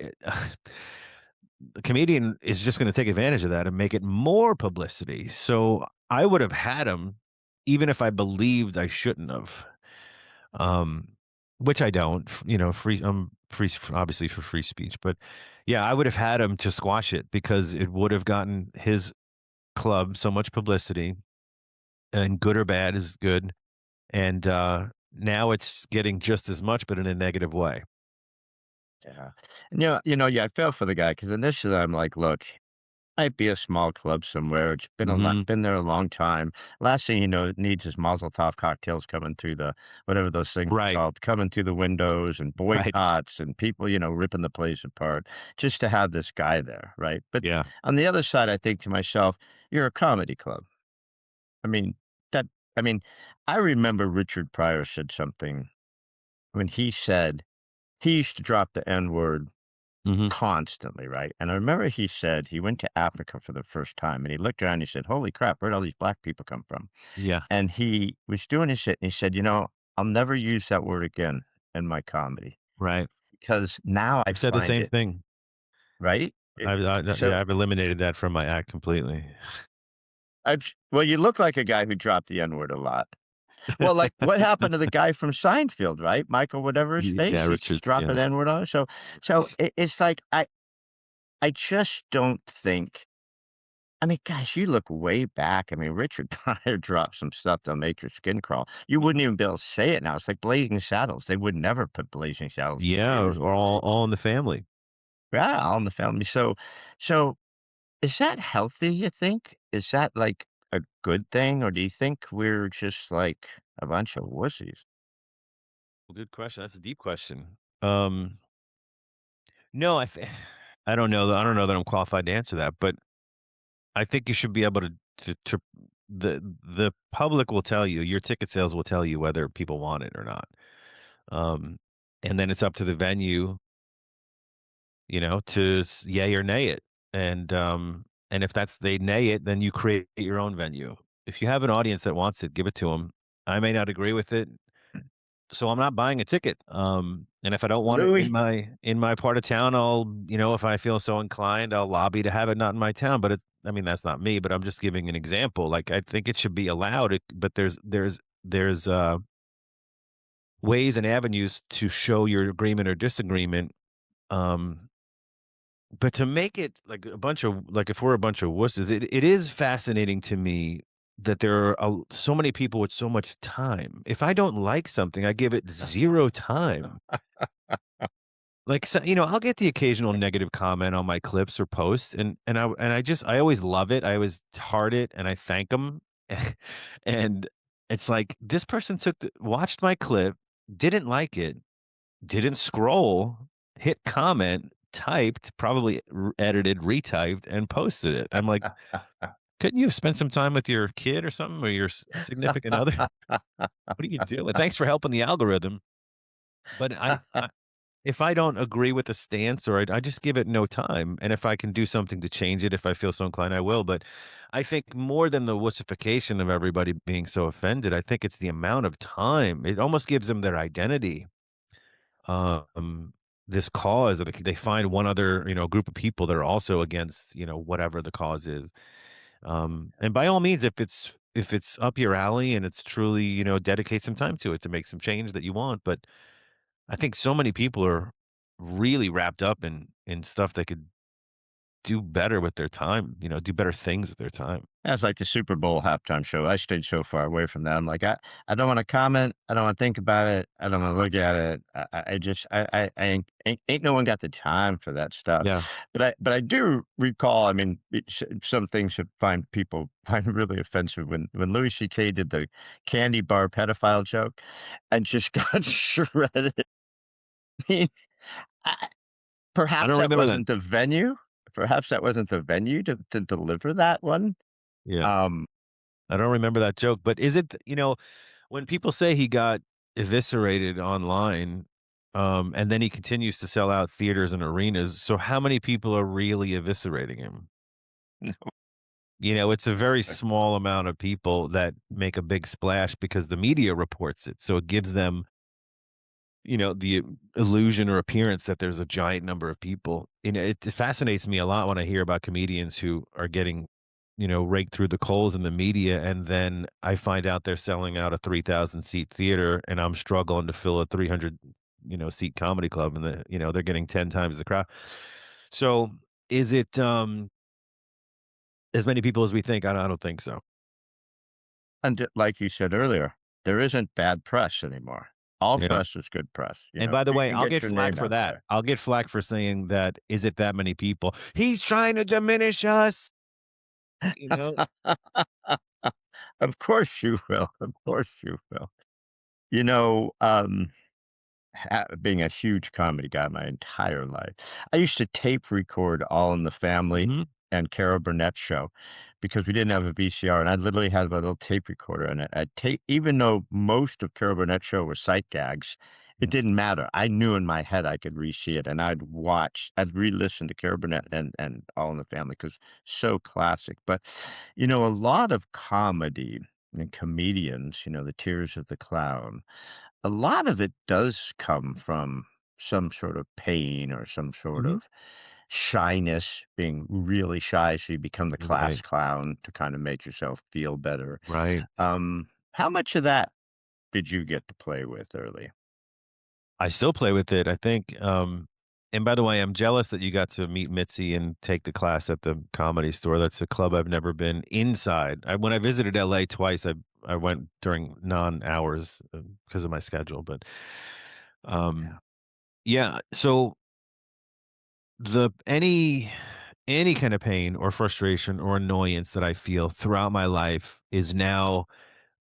the comedian is just going to take advantage of that and make it more publicity. So I would have had him, even if I believed I shouldn't have. Um, which I don't. Free. I'm free, obviously for free speech. But yeah, I would have had him to squash it because it would have gotten his club so much publicity, and good or bad is good. And now it's getting just as much, but in a negative way. Yeah. Yeah, I felt for the guy because initially I'm like, "Look, might be a small club somewhere. It's Hmm. been there a long time. Last thing you know, it needs is Mazel Tov cocktails coming through the whatever those things are Right. called, coming through the windows and Right. boycotts and people, ripping the place apart just to have this guy there, right? But Yeah. on the other side, I think to myself, you're a comedy club. I mean, that I mean, I remember Richard Pryor said something when he used to drop the N-word Hmm. constantly, right? And I remember he said he went to Africa for the first time and he looked around and he said, "Holy crap, where'd all these black people come from?" Yeah. And he was doing his shit and he said, "I'll never use that word again in my comedy Right. because now I I've said the find same it," thing. right? Yeah, So I've eliminated that from my act completely. well, you look like a guy who dropped the N-word a lot. Well, like what happened to the guy from Seinfeld, right? Michael, whatever his Yeah, face, he's just Richards, dropping yeah. N-word on. So it's like I just don't think. I mean, guys, you look way back. I mean, Richard Pryor dropped some stuff that'll make your skin crawl. You wouldn't even be able to say it now. It's like Blazing Saddles. They would never put Blazing Saddles in Yeah, theaters. or all in the family. Yeah, All in the Family. So is that healthy, you think? Is that like a good thing? Or do you think we're just like a bunch of wussies? Good question, that's a deep question. No, I don't know, I don't know that I'm qualified to answer that, but I think you should be able to the public will tell you, your ticket sales will tell you whether people want it or not. Um, and then it's up to the venue, to yay or nay it. And if that's they nay it, then you create your own venue. If you have an audience that wants it, give it to them. I may not agree with it, so I'm not buying a ticket. And if I don't want it Louis? in my part of town, I'll, if I feel so inclined, I'll lobby to have it not in my town. But I mean, that's not me. But I'm just giving an example. Like I think it should be allowed. But there's ways and avenues to show your agreement or disagreement. Um, but to make it like a bunch of like if we're a bunch of wusses, it is fascinating to me that there are so many people with so much time. If I don't like something, I give it zero time. Like, so, I'll get the occasional negative comment on my clips or posts, and I always love it. I always heart it, and I thank them, and it's like this person watched my clip, didn't like it, didn't scroll, hit comment, typed, probably edited, retyped, and posted it. I'm like, couldn't you have spent some time with your kid or something, or your significant other? What are you doing? Thanks for helping the algorithm, but if I don't agree with the stance or I just give it no time, and if I can do something to change it, if I feel so inclined, I will. But I think more than the wussification of everybody being so offended, I think it's the amount of time. It almost gives them their identity. Um, this cause, or they find one other, group of people that are also against, whatever the cause is. And by all means, if it's up your alley and it's truly, dedicate some time to it to make some change that you want. But I think so many people are really wrapped up in stuff that could do better with their time, do better things with their time. That's like the Super Bowl halftime show. I stayed so far away from that. I'm like, I don't want to comment. I don't want to think about it. I don't want to look at it. I just, I ain't no one got the time for that stuff. Yeah. But I do recall. I mean, some things that find people find really offensive when Louis C.K. did the candy bar pedophile joke and just got shredded. I mean, I, I perhaps don't that remember that. wasn't the venue. Perhaps that wasn't the venue to deliver that one. Yeah. Um, I don't remember that joke, but is it when people say he got eviscerated online, and then he continues to sell out theaters and arenas, so how many people are really eviscerating him? It's a very small amount of people that make a big splash because the media reports it, so it gives them the illusion or appearance that there's a giant number of people. It fascinates me a lot when I hear about comedians who are getting, raked through the coals in the media, and then I find out they're selling out a 3,000 seat theater, and I'm struggling to fill a 300, seat comedy club, and they're getting 10 times the crowd. So, is it as many people as we think? I don't think so. and like you said earlier, there isn't bad press anymore. All Yeah. press is good press, And by the you way, can I'll get get your flack name for out that. there. I'll get flack for saying that, "Is it that many people?" He's trying to diminish us, you know? Of course you will, of course you will. You know, being a huge comedy guy my entire life, I used to tape record All in the Family Mhm, and Carol Burnett's show because we didn't have a VCR, and I literally had a little tape recorder, and I'd tape even though most of Carol Burnett's show was sight gags, it mm, didn't matter. I knew in my head I could re-see it, and I'd re-listen to Carol Burnett and All in the Family because so classic. But, a lot of comedy and comedians, the tears of the clown, a lot of it does come from some sort of pain or some sort mhm. of shyness, being really shy, so you become the class Right, clown to kind of make yourself feel better. right. How much of that did you get to play with early? I still play with it, I think, and by the way, I'm jealous that you got to meet Mitzi and take the class at the Comedy Store. That's a club I've never been inside. When I visited LA twice, I went during non-hours, because of my schedule, but, Yeah. um, yeah, so the any kind of pain or frustration or annoyance that I feel throughout my life is now,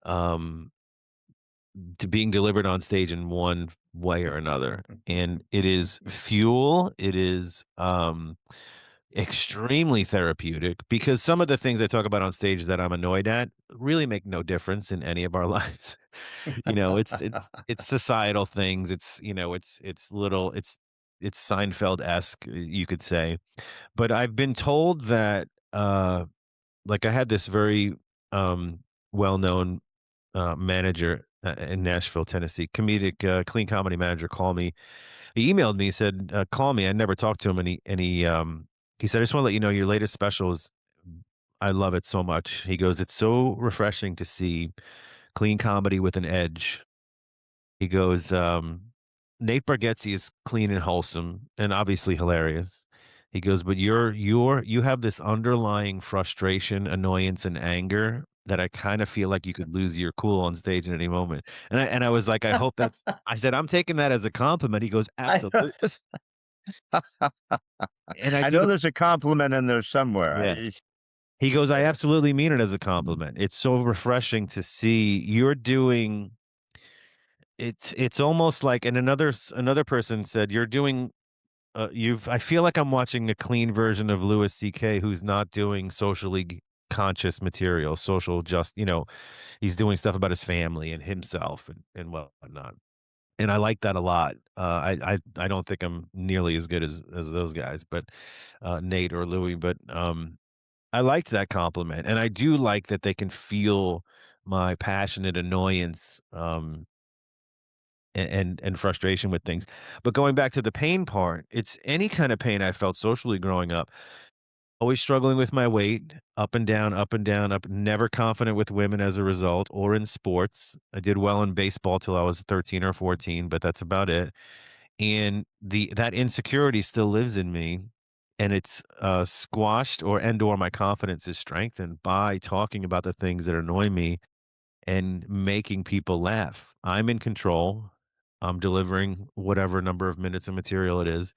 um to being delivered on stage in one way or another. And it is fuel. It is extremely therapeutic because some of the things I talk about on stage that I'm annoyed at really make no difference in any of our lives. It's societal things. It's Seinfeld-esque, you could say. But I've been told that like I had this very well-known manager in Nashville, Tennessee, comedic, clean comedy manager, call me. He emailed me, said, "Call me." I never talked to him, he said, "I just want to let you know your latest special is, I love it so much." He goes, "It's so refreshing to see clean comedy with an edge." He goes, "Nate Bargatze is clean and wholesome and obviously hilarious." He goes, "But you have this underlying frustration, annoyance, and anger that I kind of feel like you could lose your cool on stage at any moment." And I was like, "I hope that's." I said, "I'm taking that as a compliment." He goes, I know, "Absolutely." And I I do know there's a compliment in there somewhere. yeah. He goes, "I Uh, absolutely mean it as a compliment. It's so refreshing to see you're doing." It's almost like, and another person said, "You're doing I feel like I'm watching a clean version of Louis CK who's not doing socially conscious material, he's doing stuff about his family and himself and whatnot." And I like that a lot. I don't think I'm nearly as good as those guys, but Nate or Louis, but I liked that compliment, and I do like that they can feel my passionate annoyance. And frustration with things. But going back to the pain part, it's any kind of pain I felt socially growing up. Always struggling with my weight, up and down, up and down, up, never confident with women as a result, or in sports. I did well in baseball till I was 13 or 14, but that's about it. And that insecurity still lives in me, and it's squashed or my confidence is strengthened by talking about the things that annoy me and making people laugh. I'm in control. I'm delivering whatever number of minutes of material it is,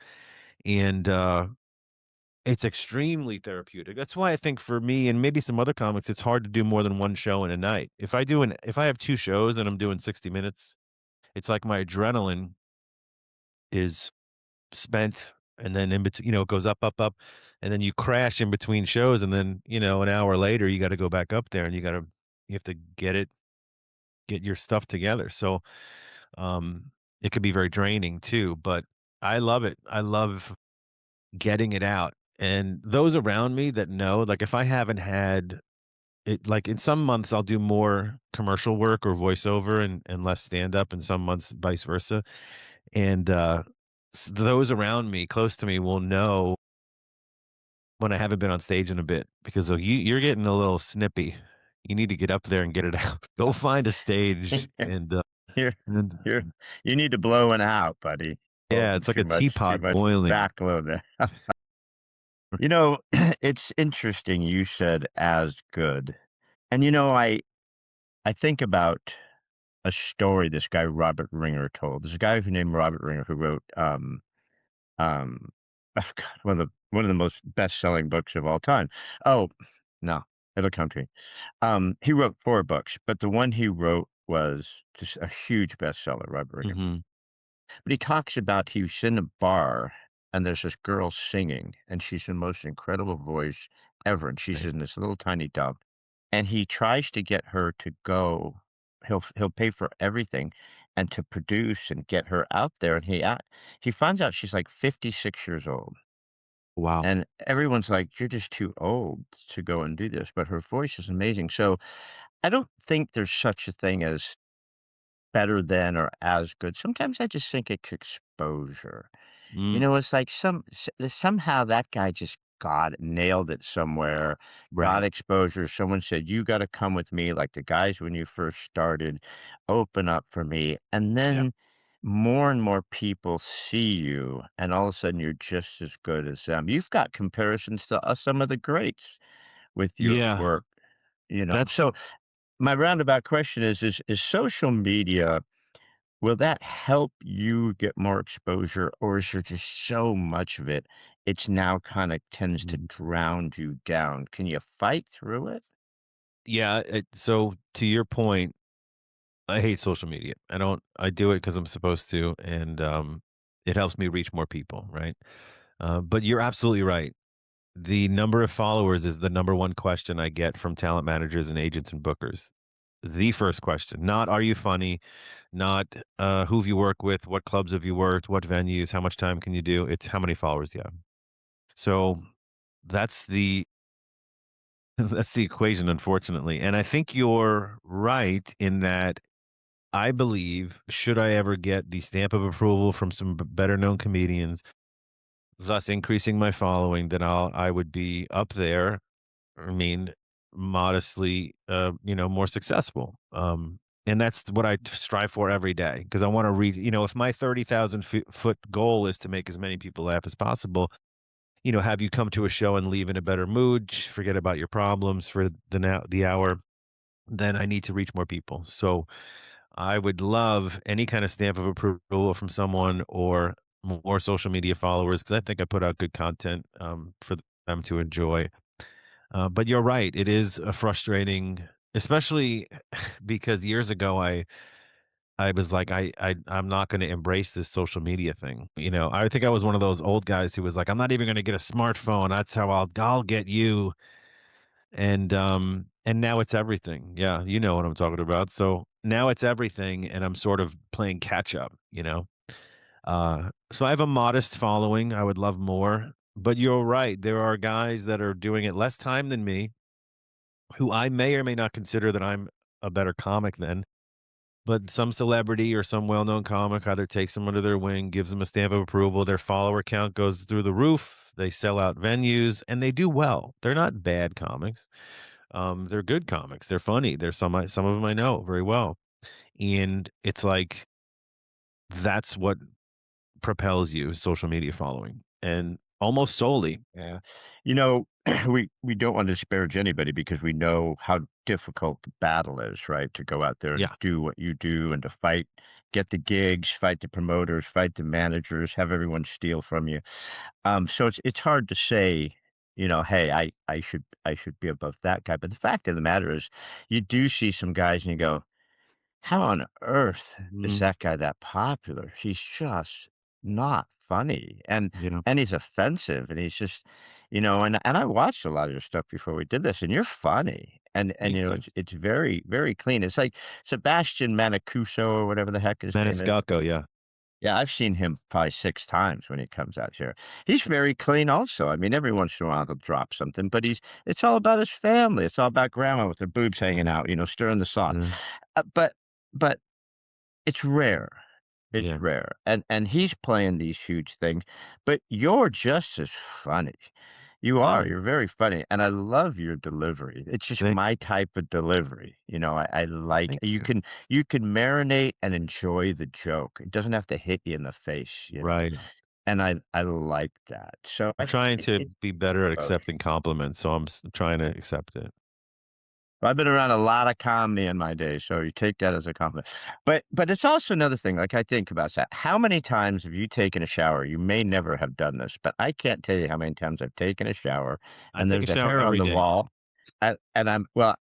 and, it's extremely therapeutic. That's why I think for me and maybe some other comics, it's hard to do more than 1 show in a night. If I have 2 shows and I'm doing 60 minutes, it's like my adrenaline is spent, and then it goes up, up, up. and then you crash in between shows, and then, an hour later, you gotta go back up there, and you have to get your stuff together, so, it could be very draining too, but I love it. I love getting it out, and those around me that know, like, if I haven't had it like, in some months, I'll do more commercial work or voiceover and less stand-up, and some months vice versa, and, those around me, close to me, will know when I haven't been on stage in a bit because, you're getting a little snippy. You need to get up there and get it out. Go find a stage You're and you're you need to blow it out, buddy. yeah, Holding it's like a too teapot much boiling. backload there. It's interesting you said "as good." And, I think about a story this guy Robert Ringer told. There's a guy who named Robert Ringer who wrote, um, I forgot one of the most best-selling books of all time. Oh, no, it'll come to me. He wrote 4 books, but the one he wrote was just a huge bestseller, Robert Ringer. Mhm. But he talks about he was in a bar and there's this girl singing, and she's the most incredible voice ever, and she's Right. in this little tiny dub. And he tries to get her to go. He'll pay for everything and to produce and get her out there. And he finds out she's like 56 years old. Wow. And everyone's like, "You're just too old to go and do this." But her voice is amazing. So I don't think there's such a thing as better than or as good. Sometimes I just think it's exposure. Mm, It's like somehow that guy just nailed it somewhere, got right. exposure. Someone said, "You gotta come with me," like the guys when you first started, "Open up for me." And Yeah. then more and more people see you, and all of a sudden you're just as good as them. You've got comparisons to, some of the greats with your Yeah. work, That's So my roundabout question is social media, will that help you get more exposure, or is there just so much of it, it's now kinda tends to Mhm. drown you down? Can you fight through it? Yeah, so to your point, I hate social media. I do it because 'cause I'm supposed to, and, it helps me reach more people, right? But you're absolutely right. The number of followers is the number one question I get from talent managers and agents and bookers. The first question, not "Are you funny?" Not, "Who have you worked with? What clubs have you worked? What venues? How much time can you do?" It's, "How many followers do you have?" So, that's the that's the equation, unfortunately, and I think you're right in that I believe, should I ever get the stamp of approval from some better known comedians, thus increasing my following, then I would be up there. I mean, modestly, more successful. And that's what I strive for every day because I want to read. If my 30,000 foot goal is to make as many people laugh as possible, have you come to a show and leave in a better mood, forget about your problems for the hour, then I need to reach more people. So I would love any kind of stamp of approval from someone or more social media followers because I think I put out good content for them to enjoy. But you're right; it is a frustrating, especially because years ago I was like, I'm not going to embrace this social media thing. I think I was one of those old guys who was like, I'm not even going to get a smartphone. That's how I'll get you. And now it's everything. Yeah, you know what I'm talking about. So now it's everything, and I'm sort of playing catch up. So I have a modest following. I would love more, but you're right. There are guys that are doing it less time than me, who I may or may not consider that I'm a better comic than. But some celebrity or some well-known comic either takes them under their wing, gives them a stamp of approval, their follower count goes through the roof, they sell out venues, and they do well. They're not bad comics. They're good comics. They're funny. There's some of them I know very well, and it's like that's what propels you, social media following, and almost solely. Yeah. You know, we don't want to disparage anybody because we know how difficult the battle is, right? To go out there and Yeah. do what you do and to fight, get the gigs, fight the promoters, fight the managers, have everyone steal from you. So it's hard to say, hey, I should be above that guy. But the fact of the matter is, you do see some guys and you go, how on earth is Mhm. that guy that popular? He's just not funny, Yeah. and he's offensive, and he's just, and I watched a lot of your stuff before we did this, and you're funny, and Thank you. it's very very clean. It's like Sebastian Maniscalco or whatever the heck his name is. Maniscalco, yeah. Yeah, I've seen him probably 6 times when he comes out here. He's very clean also. I mean, every once in a while he'll drop something, but it's all about his family. It's all about grandma with her boobs hanging out, stirring the sauce. Mm, But but it's rare. It's yeah, rare. And he's playing these huge things, but you're just as funny. You are. yeah. You're very funny, and I love your delivery. It's just Thank my type of delivery. I like thank you. you can marinate and enjoy the joke. It doesn't have to hit you in the face. Right. And I like that. So I'm I think trying to it be better at both. accepting compliments, so I'm trying to accept it. I've been around a lot of comedy in my day, so you take that as a compliment. But it's also another thing, like I think about that. How many times have you taken a shower? You may never have done this, but I can't tell you how many times I've taken a shower I and take a there's a shower hair on every the day. wall and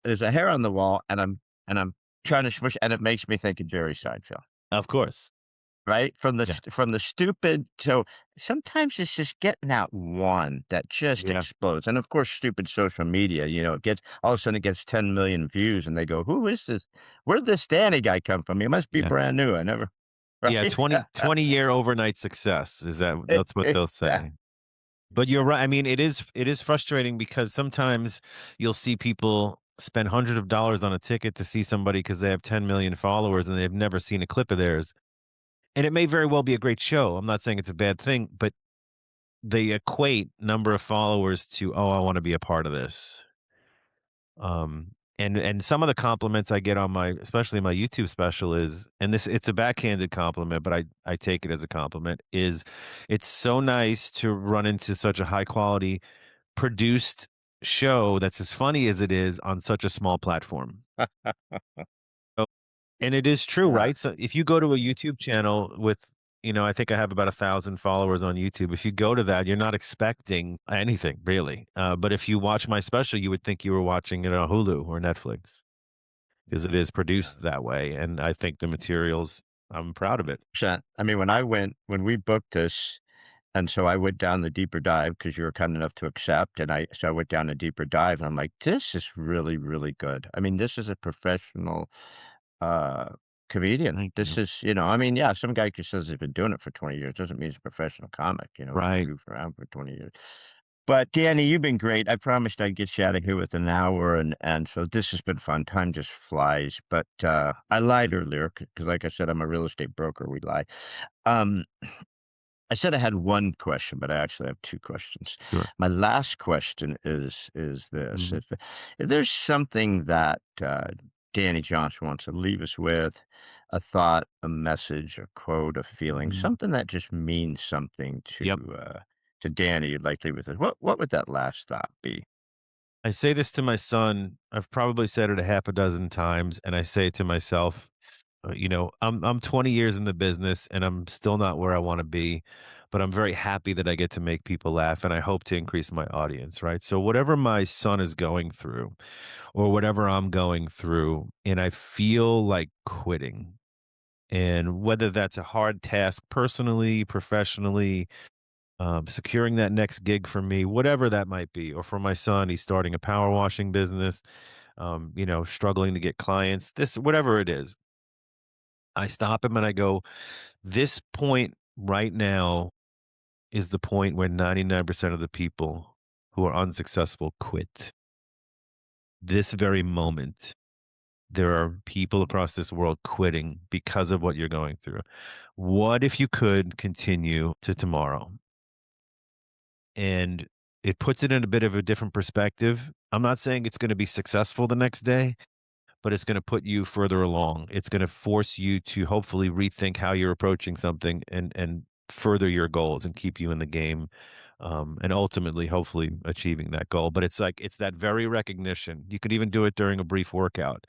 there's a hair on the wall and I'm trying to smush and it makes me think of Jerry Seinfeld. Of course. Right? Yeah, From the stupid so sometimes it's just getting that one that just yeah, explodes, and of course, stupid social media, it gets all of a sudden it gets 10,000,000 views, and they go, "Who is this? Where'd this Danny guy come from? He must be yeah. brand new. I never" Yeah, right? 20-year overnight success, is that's what they'll Yeah. say. But you're right, I mean, it is frustrating because sometimes you'll see people spend hundreds of dollars on a ticket to see somebody because they have 10,000,000 followers and they've never seen a clip of theirs. And it may very well be a great show, I'm not saying it's a bad thing, but they equate number of followers to, "Oh, I wanna be a part of this." And some of the compliments I get on my especially my YouTube special is and this it's a backhanded compliment, but I take it as a compliment, is it's so nice to run into such a high quality produced show that's as funny as it is on such a small platform. Oh, and it is true, Yeah. right? So if you go to a YouTube channel with, I think I have about 1,000 followers on YouTube. If you go to that, you're not expecting anything really. But if you watch my special, you would think you were watching it on Hulu or Netflix because it is Yeah. produced that way. And I think the materials, I'm proud of it. Percent. I mean, when we booked this, and so I went down the deeper dive because you were kind enough to accept, and I went down a deeper dive, and I'm like, "This is really, really good." I mean, this is a professional uh, comedian. Thank This you. is, I mean, yeah, some guy just says he's been doing it for 20 years doesn't mean he's a professional comic, he can Right. goof around for 20 years. But Danny, you've been great. I promised I'd get you out of here with an hour, and so this has been fun. Time just flies. But I lied earlier because, like I said, I'm a real estate broker. We lie. Um, I said I had one question, but I actually have two questions. Sure. My last question is this: Mhm. if there's something that Danny Johnson wants to leave us with, a thought, a message, a quote, a feeling, Mhm. something that just means something Yep. to Danny, you'd like to leave with us. What would that last thought be? I say this to my son. I've probably said it a half a dozen times, and I say it to myself. I'm 20 years in the business, and I'm still not where I want to be, but I'm very happy that I get to make people laugh, and I hope to increase my audience. Right. So whatever my son is going through, or whatever I'm going through, and I feel like quitting, and whether that's a hard task personally, professionally, securing that next gig for me, whatever that might be, or for my son, he's starting a power washing business, struggling to get clients, this, whatever it is, I stop him and I go, this point right now is the point where 99% of the people who are unsuccessful quit. This very moment, there are people across this world quitting because of what you're going through. What if you could continue to tomorrow? And it puts it in a bit of a different perspective. I'm not saying it's going to be successful the next day, but it's going to put you further along. It's going to force you to hopefully rethink how you're approaching something and further your goals and keep you in the game. And ultimately, hopefully, achieving that goal. But it's like it's that very recognition. You could even do it during a brief workout.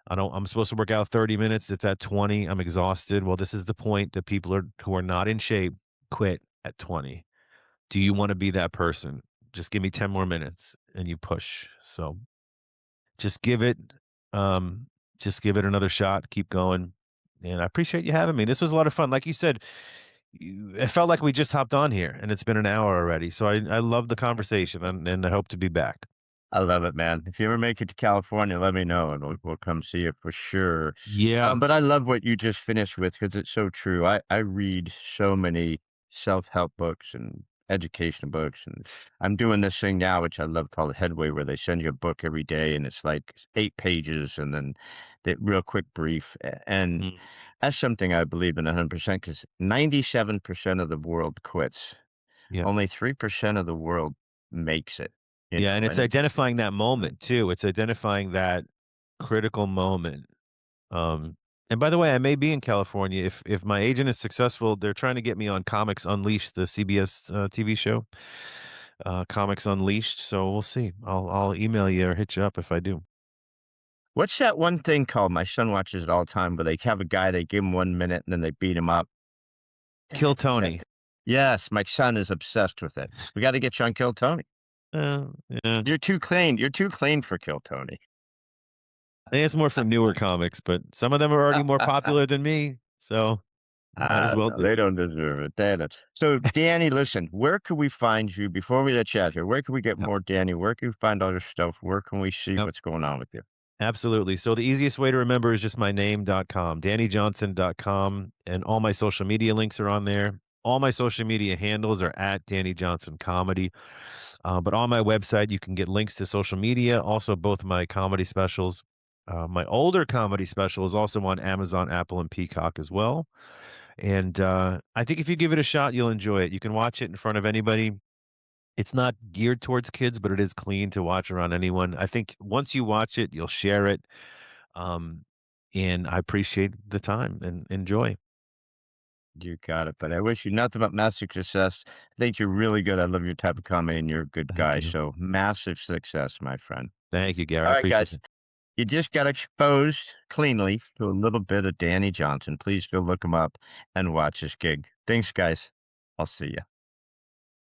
I'm supposed to work out 30 minutes. It's at 20. I'm exhausted. Well, this is the point that people who are not in shape quit at 20. Do you want to be that person? Just give me 10 more minutes and you push. So just give it, um, just give it another shot. Keep going. And I appreciate you having me. This was a lot of fun. Like you said, It felt like we just hopped on here, and it's been an hour already. So I love the conversation, and I hope to be back. I love it, man. If you ever make it to California, let me know and we'll come see you for sure. Yeah. But I love what you just finished with because it's so true. I read so many self-help books and educational books, and I'm doing this thing now, which I love, called Headway, where they send you a book every day, and it's like 8 pages, and then the real quick brief. And Mm, that's something I believe in 100% because 97% of the world quits. yeah. Only 3% of the world makes it. You Yeah, and know, it's and it's identifying that moment too. It's identifying that critical moment. And by the way, I may be in California if my agent is successful. They're trying to get me on Comics Unleashed, the CBS TV show, Comics Unleashed. So we'll see. I'll email you or hit you up if I do. What's that one thing called? My son watches it all the time, but they have a guy, they give him 1 minute, and then they beat him up. Damn Kill it, what's that Tony. th Yes, my son is obsessed with it. We gotta get you on Kill Tony. Yeah. You're too clean for Kill Tony. I think it's more for newer comics, but some of them are already more popular than me, so might as well No, do. they don't deserve it, damn it. So, Danny, listen, where can we find you before we let you out here? Where can we get Yep. more Danny? Where can we find all your stuff? Where can we see Yep. what's going on with you? Absolutely. So the easiest way to remember is just my name.com, dannyjohnson.com, and all my social media links are on there. All my social media handles are at Danny Johnson Comedy. But on my website, you can get links to social media, also both my comedy specials. My older comedy special is also on Amazon, Apple, and Peacock as well. And I think if you give it a shot, you'll enjoy it. You can watch it in front of anybody. It's not geared towards kids, but it is clean to watch around anyone. I think once you watch it, you'll share it. Um, and I appreciate the time and enjoy. You got it, but I wish you nothing but massive success. I think you're really good. I love your type of comedy, and you're a good Thank guy, you. so massive success, my friend. Thank you, Gary. I Alright, appreciate guys. it. You just got exposed cleanly to a little bit of Danny Johnson. Please go look him up and watch his gig. Thanks, guys. I'll see you.